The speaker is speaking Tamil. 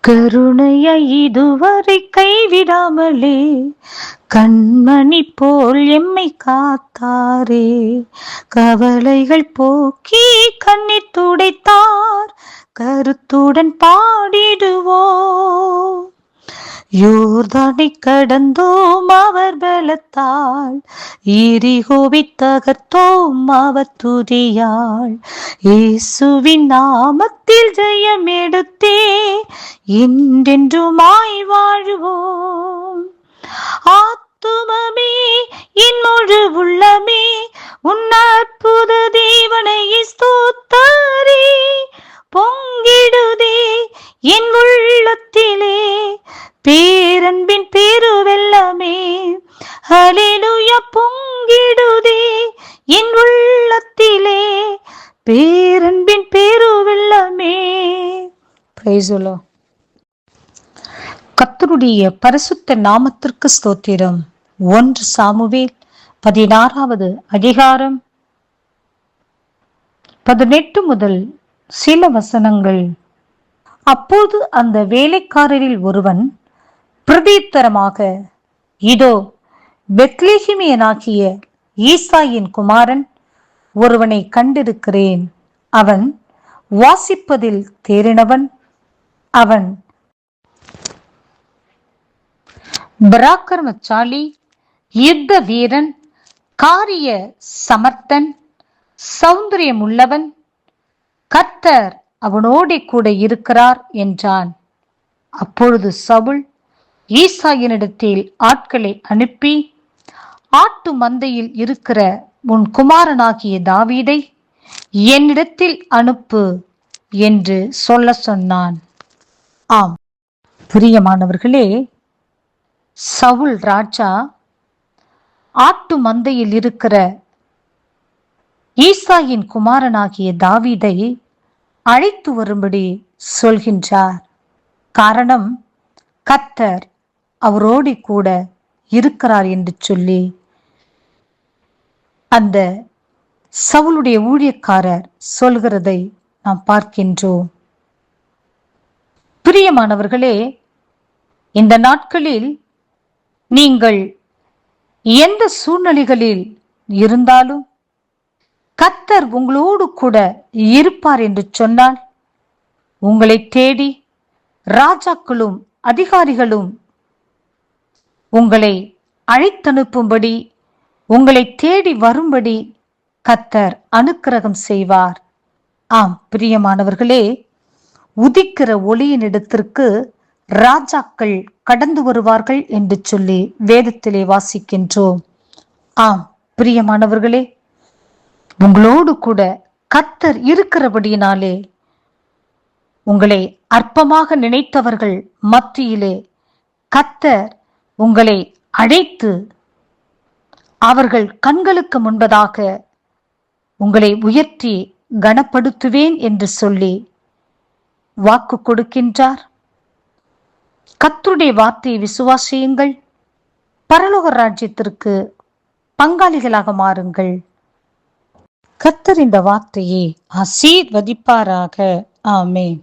கருணையை இதுவரை கைவிடாமலே கண்மணி போல் எம்மை காத்தாரே. கவலைகள் போக்கி கண்ணீர் துடைத்தார், கருத்துடன் பாடிடுவோம். யோர்தானை கடந்தோம் அவர் பலத்தால், எரிகோவை தகர்த்தோம் அவர் துதியால். இயேசுவின் நாமத்தில் ஜெயம் எடுத்தே என்றென்றுமாய் வாழுவோம். ஆத்துமமே என் முழு உள்ளமே உன் அற்புத தேவனை ஸ்தோத்தரி. பொங்கிடுதே என் உள்ளத்திலே பேரன்பின் பெருவெள்ளமே. ஹல்லேலூயா. பொங்கிடுதே என் உள்ளத்திலே பேரன்பின் பெருவெள்ளமே. Praise the Lord. கர்த்தருடைய பரிசுத்த நாமத்திற்கு ஸ்தோத்திரம். 1 சாமுவேல் 16வது அதிகாரம் 18 முதல் சில வசனங்கள். அப்போது அந்த வேலைக்காரரில் ஒருவன் பிரதியுத்தரமாக, இதோ பெத்லெகேமியனாகிய ஈசாயின் குமாரன் ஒருவனை கண்டிருக்கிறேன். அவன் வாசிப்பதில் தேறினவன், அவன் பராக்கிரமசாலி, யுத்த வீரன், காரிய சமர்த்தன், சௌந்தரியம் உள்ளவன். கர்த்தர் அவனோட கூட இருக்கிறார் என்றான். அப்பொழுது சவுல் ஈசாயினிடத்தில் ஆட்களை அனுப்பி, ஆட்டு மந்தையில் இருக்கிற உன் குமாரனாகிய தாவீதை என்னிடத்தில் அனுப்பு என்று சொல்ல சொன்னான். ஆம் பிரியமானவர்களே, சவுல் ராஜா ஆட்டு மந்தையில் இருக்கிற ஈசாயின் குமாரனாகிய தாவீதை அழைத்து வரும்படி சொல்கின்றார். காரணம், கர்த்தர் அவரோடு கூட இருக்கிறார் என்று சொல்லி அந்த சவுலுடைய ஊழியக்காரர் சொல்கிறதை நாம் பார்க்கின்றோம். பிரியமானவர்களே, இந்த நாட்களில் நீங்கள் எந்த சூழ்நிலைகளில் இருந்தாலும் கர்த்தர் உங்களோடு கூட இருப்பார் என்று சொன்னால், உங்களை தேடி ராஜாக்களும் அதிகாரிகளும் உங்களை அழைத்தனுப்பும்படி, உங்களை தேடி வரும்படி கர்த்தர் அனுக்கிரகம் செய்வார். ஆம் பிரியமானவர்களே, உதிக்கிற ஒளியின் இடத்திற்கு ராஜாக்கள் கடந்து வருவார்கள் என்று சொல்லி வேதத்திலே வாசிக்கின்றோம். ஆம் பிரியமானவர்களே, உங்களோடு கூட கர்த்தர் இருக்கிறபடியினாலே உங்களை அற்பமாக நினைத்தவர்கள் மத்தியிலே கர்த்தர் உங்களை அழைத்து அவர்கள் கண்களுக்கு முன்பதாக உங்களை உயர்த்தி கனப்படுத்துவேன் என்று சொல்லி வாக்கு கொடுக்கின்றார். கர்த்தருடைய வார்த்தையை விசுவாசியுங்கள், பரலோக ராஜ்யத்திற்கு பங்காளிகளாக மாறுங்கள். கர்த்தர் இந்த வார்த்தையை ஆசீர்வதிப்பாராக. ஆமென்.